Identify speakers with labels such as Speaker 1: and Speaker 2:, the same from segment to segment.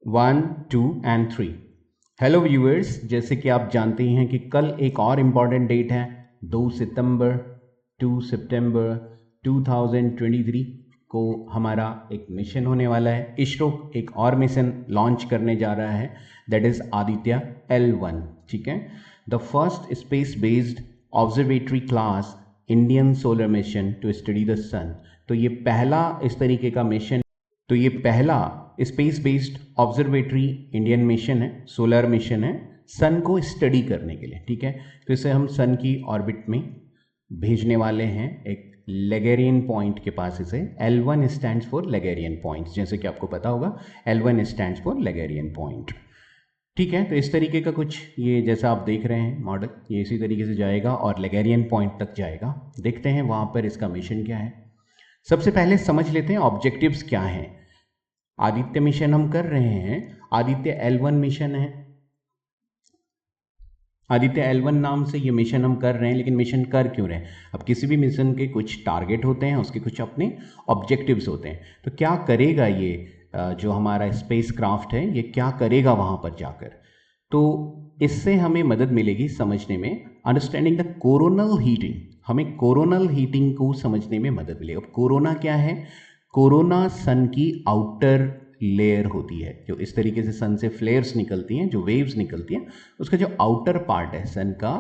Speaker 1: 1, 2 and 3। Hello viewers, जैसे कि आप जानते हैं कि कल एक और इम्पॉर्टेंट डेट है 2 सितंबर 2023 को हमारा एक मिशन होने वाला है। इसरो एक और मिशन लॉन्च करने जा रहा है, दैट इज आदित्य L1। ठीक है, the first space based observatory class Indian solar mission to study the sun. तो ये पहला इस तरीके का मिशन, तो ये पहला space based observatory Indian mission है, सोलर मिशन है सन को स्टडी करने के लिए। ठीक है, तो इसे हम सन की ऑर्बिट में भेजने वाले हैं एक लेगेरियन पॉइंट के पास। इसे L1 स्टैंड्स फॉर लेगेरियन पॉइंट, जैसे कि आपको पता होगा L1 स्टैंड्स फॉर लेगेरियन पॉइंट। ठीक है, तो इस तरीके का कुछ ये जैसा आप देख रहे हैं मॉडल, ये इसी तरीके से जाएगा और लेगेरियन पॉइंट तक जाएगा। देखते हैं वहाँ पर इसका मिशन क्या है। सबसे पहले समझ लेते हैं ऑब्जेक्टिव्स क्या हैं। आदित्य मिशन हम कर रहे हैं, आदित्य L1 मिशन है। आदित्य L1 नाम से ये मिशन हम कर रहे हैं, लेकिन मिशन कर क्यों रहे हैं? अब किसी भी मिशन के कुछ टारगेट होते हैं, उसके कुछ अपने ऑब्जेक्टिव्स होते हैं। तो क्या करेगा ये जो हमारा स्पेस क्राफ्ट है, ये क्या करेगा वहाँ पर जाकर? तो इससे हमें मदद मिलेगी समझने में, अंडरस्टैंडिंग द कोरोनल हीटिंग। हमें कोरोनल हीटिंग को समझने में मदद मिलेगी। अब कोरोना क्या है? कोरोना सन की आउटर लेयर होती है, जो इस तरीके से सन से फ्लेयर्स निकलती हैं, जो वेव्स निकलती हैं, उसका जो आउटर पार्ट है सन का,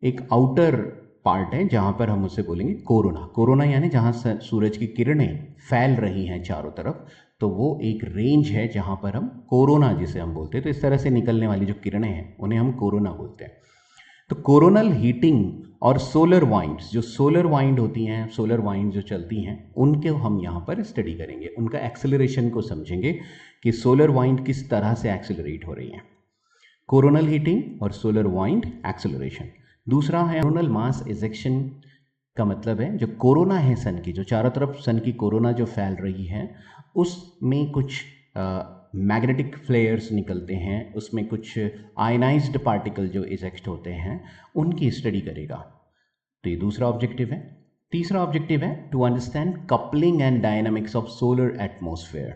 Speaker 1: एक आउटर पार्ट है जहां पर हम उसे बोलेंगे कोरोना। कोरोना यानी जहां सूरज की किरणें फैल रही हैं चारों तरफ, तो वो एक रेंज है जहां पर हम कोरोना जिसे हम बोलते हैं। तो इस तरह से निकलने वाली जो किरणें हैं उन्हें हम कोरोना बोलते हैं। तो कोरोनल हीटिंग और सोलर वाइंड्स, जो सोलर वाइंड होती हैं, सोलर वाइंड जो चलती हैं, उनके हम यहाँ पर स्टडी करेंगे, उनका एक्सेलरेशन को समझेंगे कि सोलर वाइंड किस तरह से एक्सेलरेट हो रही हैं। कोरोनल हीटिंग और सोलर वाइंड एक्सेलरेशन। दूसरा है कोरोनल मास इजेक्शन। का मतलब है जो कोरोना है सन की, जो चारों तरफ सन की कोरोना जो फैल रही है, उसमें कुछ मैग्नेटिक फ्लेयर्स निकलते हैं, उसमें कुछ आयनाइज्ड पार्टिकल जो इजेक्ट होते हैं, उनकी स्टडी करेगा। तो ये दूसरा ऑब्जेक्टिव है। तीसरा ऑब्जेक्टिव है to understand coupling and dynamics of solar atmosphere.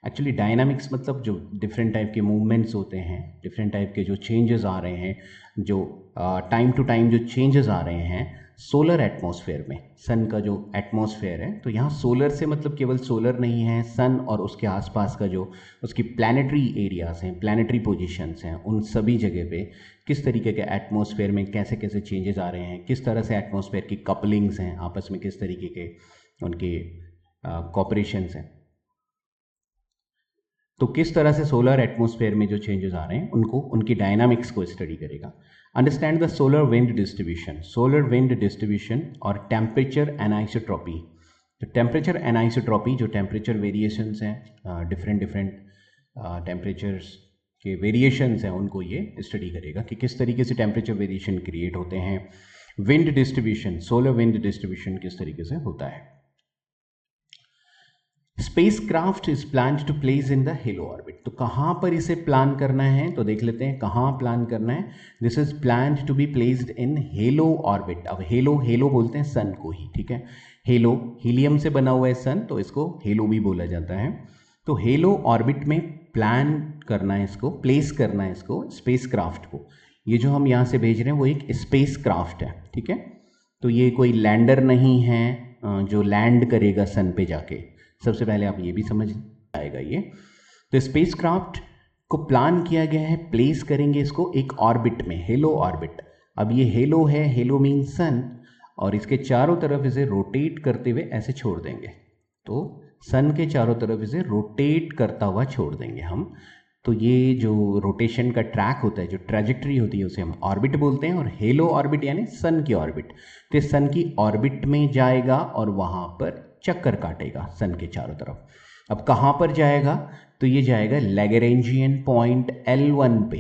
Speaker 1: Actually dynamics मतलब जो डिफरेंट टाइप के मूवमेंट्स होते हैं, डिफरेंट टाइप के जो चेंजेस आ रहे हैं, जो टाइम टू टाइम जो चेंजेस आ रहे हैं सोलर एटमॉस्फेयर में, सन का जो एटमॉस्फेयर है। तो यहाँ सोलर से मतलब केवल सोलर नहीं है, सन और उसके आसपास का जो उसकी प्लानिटरी एरियाज हैं, प्लानिटरी पोजीशंस हैं, उन सभी जगह पे किस तरीके के एटमॉस्फेयर में कैसे कैसे चेंजेस आ रहे हैं, किस तरह से एटमॉस्फेयर की कपलिंग्स हैं आपस में, किस तरीके के उनके कॉपरेशंस हैं। तो किस तरह से सोलर एटमॉस्फेयर में जो चेंजेस आ रहे हैं उनको, उनकी डायनामिक्स को स्टडी करेगा। Understand the solar wind distribution, solar wind distribution और टेम्परेचर एनाइसोट्रॉपी। तो टेम्परेचर एनाइसोट्रॉपी, जो टेम्परेचर वेरिएशंस हैं, डिफरेंट टेम्परेचर्स के वेरिएशंस हैं, उनको ये स्टडी करेगा कि किस तरीके से टेम्परेचर वेरिएशन क्रिएट होते हैं। Wind distribution, solar wind distribution किस तरीके से होता है। Spacecraft is plan to place in the halo orbit. तो कहाँ पर इसे प्लान करना है, तो देख लेते हैं कहाँ प्लान करना है। This is plan to be placed in halo orbit. अब हेलो, हेलो बोलते हैं सन को ही, ठीक है। हेलो हीलियम से बना हुआ है सन, तो इसको हेलो भी बोला जाता है। तो हेलो ऑर्बिट में प्लान करना है इसको, प्लेस करना है इसको, स्पेसक्राफ्ट को। ये जो हम यहाँ से भेज रहे हैं वो एक स्पेसक्राफ्ट है, ठीक है। तो ये कोई लैंडर नहीं है जो लैंड करेगा सन पे जाके। सबसे पहले आप ये भी समझ आएगा ये। तो स्पेसक्राफ्ट को प्लान किया गया है, प्लेस करेंगे इसको एक ऑर्बिट में, हेलो ऑर्बिट। अब ये हेलो है, हेलो मीन सन, और इसके चारों तरफ इसे रोटेट करते हुए ऐसे छोड़ देंगे। तो सन के चारों तरफ इसे रोटेट करता हुआ छोड़ देंगे हम। तो ये जो रोटेशन का ट्रैक होता है, जो ट्रैजेक्टरी होती है, उसे हम ऑर्बिट बोलते हैं। और हेलो ऑर्बिट यानी सन की ऑर्बिट। तो सन की ऑर्बिट में जाएगा और वहाँ पर चक्कर काटेगा सन के चारों तरफ। अब कहाँ पर जाएगा, तो ये जाएगा लैग्रेंजियन पॉइंट L1 पे।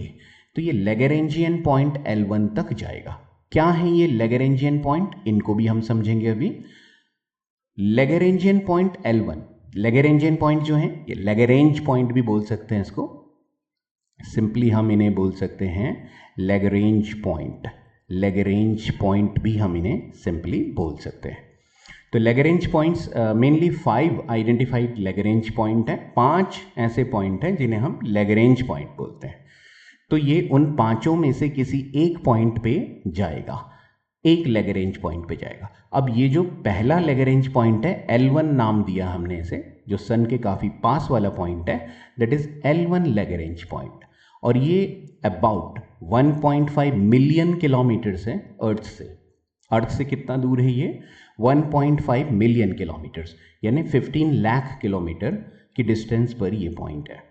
Speaker 1: तो ये लैग्रेंजियन पॉइंट L1 तक जाएगा। क्या है ये लैग्रेंजियन पॉइंट, इनको भी हम समझेंगे अभी। Lagrangian point L1, Lagrangian point जो है, ये लैग्रेंज पॉइंट भी बोल सकते हैं इसको, सिंपली हम इन्हें बोल सकते हैं लैग्रेंज पॉइंट। लैग्रेंज पॉइंट भी हम इन्हें सिंपली बोल सकते हैं। तो Lagrange points mainly 5 identified Lagrange point है, 5 ऐसे पॉइंट हैं जिन्हें हम लैग्रेंज पॉइंट बोलते हैं। तो ये उन पांचों में से किसी एक पॉइंट पे जाएगा, एक लैग्रेंज पॉइंट पे जाएगा। अब ये जो पहला लैग्रेंज पॉइंट है L1 नाम दिया हमने इसे, जो सन के काफ़ी पास वाला पॉइंट है, that is L1 Lagrange point. और ये अबाउट 1.5 मिलियन किलोमीटर है अर्थ से। अर्थ से कितना दूर है ये? 1.5 मिलियन किलोमीटर्स, यानी 15 लाख किलोमीटर की डिस्टेंस पर ये पॉइंट है।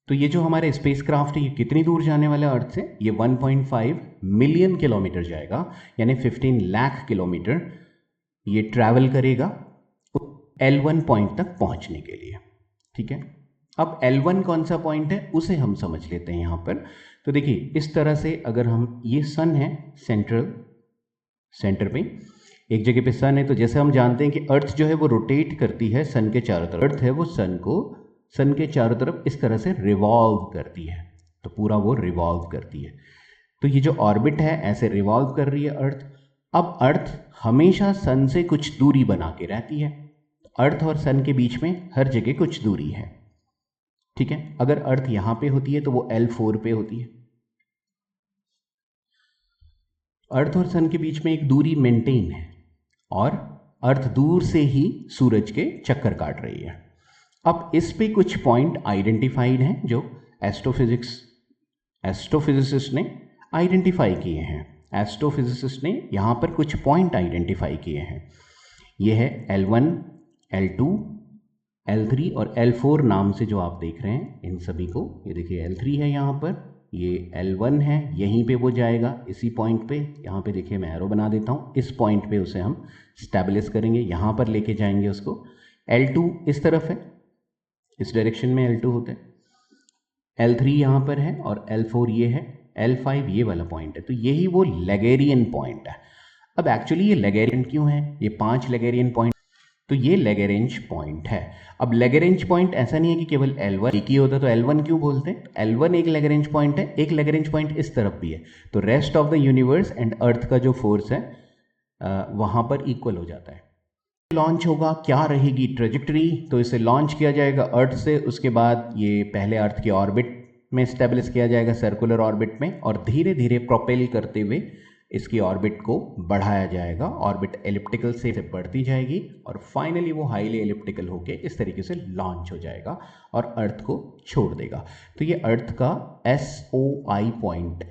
Speaker 1: तो ये जो हमारे स्पेस क्राफ्ट है ये कितनी दूर जाने वाला है अर्थ से? ये 1.5 मिलियन किलोमीटर जाएगा, यानी 15 लाख किलोमीटर ये ट्रैवल करेगा L1 पॉइंट तक पहुंचने के लिए। ठीक है, अब L1 कौन सा पॉइंट है उसे हम समझ लेते हैं यहाँ पर। तो देखिए इस तरह से, अगर हम, ये सन है सेंटर पे एक जगह पे सन है, तो जैसे हम जानते हैं कि अर्थ जो है वो रोटेट करती है सन के चारों तरफ। अर्थ है वो सन के चारों तरफ इस तरह से रिवॉल्व करती है, तो पूरा वो रिवॉल्व करती है। तो ये जो ऑर्बिट है ऐसे रिवॉल्व कर रही है अर्थ। अब अर्थ हमेशा सन से कुछ दूरी बना के रहती है, अर्थ और सन के बीच में हर जगह कुछ दूरी है। ठीक है, अगर अर्थ यहां पे होती है तो वो L4 पे होती है। अर्थ और सन के बीच में एक दूरी मेंटेन है, और अर्थ दूर से ही सूरज के चक्कर काट रही है। अब इस पे कुछ पॉइंट आइडेंटिफाइड हैं जो एस्ट्रोफिजिसिस्ट ने आइडेंटिफाई किए हैं। एस्ट्रोफिजिसिस्ट ने यहाँ पर कुछ पॉइंट आइडेंटिफाई किए हैं। ये है L1, L2, L3 और L4 नाम से जो आप देख रहे हैं इन सभी को। ये देखिए L3 है यहाँ पर, ये L1 है, यहीं पे वो जाएगा इसी पॉइंट पे। यहाँ पे देखिए मैं एरो बना देता हूँ, इस पॉइंट पे उसे हम स्टैब्लिश करेंगे, यहाँ पर लेके जाएंगे उसको। L2 इस तरफ है, इस डायरेक्शन में L2 होते हैं। L3 यहाँ पर है और L4 ये है, L5 ये वाला पॉइंट है। तो यही वो लैग्रेंजियन पॉइंट है। अब एक्चुअली ये लैग्रेंजियन क्यों है? ये 5 लैग्रेंजियन पॉइंट, तो ये लैग्रेंज पॉइंट है। अब लैग्रेंज पॉइंट ऐसा नहीं है कि केवल L1 एक ही होता है, तो L1 क्यों बोलते हैं? L1 एक लैग्रेंज पॉइंट है, एक लैग्रेंज पॉइंट इस तरफ भी है, तो rest of the universe and earth का जो फोर्स है वहाँ पर इक्वल हो जाता है। लॉन्च होगा, क्या रहेगी ट्रेजेक्टरी? तो इसे लॉन्च किया जाएगा अर्थ से, उसके बाद ये पहले अर्थ के ऑर्बिट में स्टेब्लिश किया जाएगा, सर्कुलर ऑर्बिट में, और धीरे धीरे प्रोपेल करते हुए इसकी ऑर्बिट को बढ़ाया जाएगा। ऑर्बिट एलिप्टिकल से बढ़ती जाएगी और फाइनली वो हाईली एलिप्टिकल होके इस तरीके से लॉन्च हो जाएगा और अर्थ को छोड़ देगा। तो ये अर्थ का SOI पॉइंट,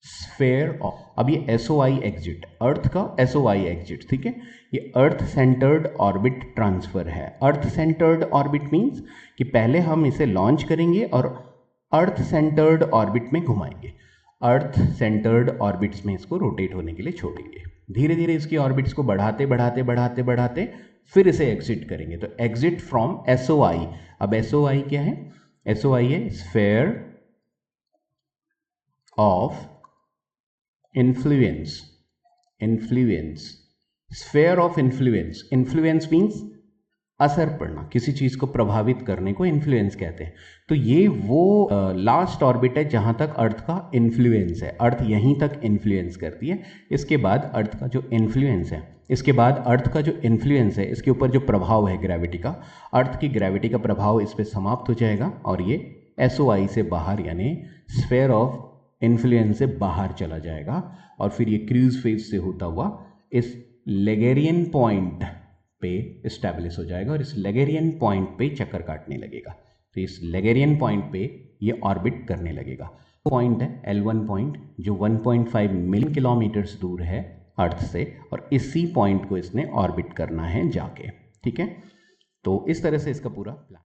Speaker 1: स्फेयर ऑफ, अब ये SOI एग्जिट, अर्थ का SOI एग्जिट, ठीक है, ये अर्थ सेंटर्ड ऑर्बिट ट्रांसफर है। अर्थ सेंटर्ड ऑर्बिट मींस कि पहले हम इसे लॉन्च करेंगे और अर्थ सेंटर्ड ऑर्बिट में घुमाएंगे, अर्थ सेंटर्ड ऑर्बिट्स में इसको रोटेट होने के लिए छोड़ेंगे, धीरे धीरे इसकी ऑर्बिट्स को बढ़ाते बढ़ाते बढ़ाते बढ़ाते फिर इसे एग्जिट करेंगे। तो एग्जिट फ्रॉम SOI। अब SOI क्या है? SOI है sphere of influence, sphere of influence. Influence means असर पड़ना, किसी चीज को प्रभावित करने को इन्फ्लुएंस कहते हैं। तो ये वो लास्ट ऑर्बिट है जहां तक अर्थ का इन्फ्लुएंस है, अर्थ यहीं तक इन्फ्लुएंस करती है। इसके बाद अर्थ का जो इन्फ्लुएंस है, इसके ऊपर जो प्रभाव है ग्रेविटी का, अर्थ की ग्रेविटी का प्रभाव इस पर समाप्त हो जाएगा और ये SOI से बाहर यानी स्फेयर ऑफ इन्फ्लुएंस से बाहर चला जाएगा और फिर ये क्रूज फेज से होता हुआ इस लैग्रेंजियन पॉइंट पे स्टैब्लिश हो जाएगा और इस लैग्रेंजियन पॉइंट पे चक्कर काटने लगेगा। तो इस लैग्रेंजियन पॉइंट पे ये ऑर्बिट करने लगेगा। पॉइंट है L1 पॉइंट जो 1.5 मिलियन किलोमीटर्स दूर है अर्थ से, और इसी पॉइंट को इसने ऑर्बिट करना है जाके। ठीक है, तो इस तरह से इसका पूरा प्लान